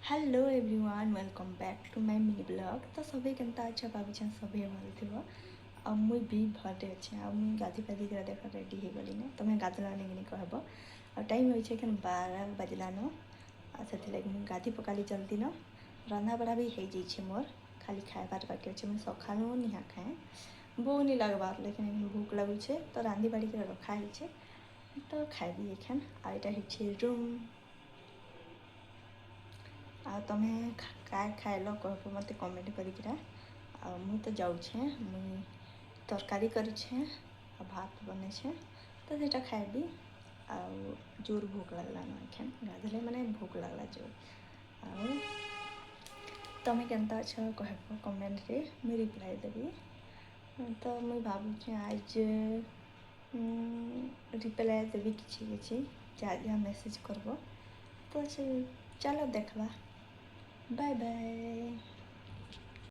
Hello everyone welcome back to my mini blog. तो सभी केनता अच्छा भाभी सभी भल थो। मुई भी भले अच्छे मुई गाधी पाधी कर देख रेडी हो गली ना तुम्हें गाधला नहीं कहब और टाइम हो 12 बजलान से मुझे गाधी पकाली जल्दी न रंधा बढ़ा भी हो जाइए मोर खाली खाएबार बाकी अच्छे मुझे सका निहा खाए भूख नहीं लगवार लेकिन भूख लगुचे तो रांधी बाड़ी कर रखा है तो खाइबी एखान आईटा है रूम आ तुम्हें काय खाइल कह मत कमेंट करा मुई तो जाऊे मुई तरकारी करे भात बने तो सेटा खाइबी आ जोर भूख लगला न एखान गाधले मैंने भूख लगला जोर आ तुम्हें केनता अच्छा कह कमेंट रे मुई रिप्लाई देवी तो मुई भावुचे आज रिप्लाई देवी किसी जहाँ मेसेज करब तो चलो देखवा बाय बाय।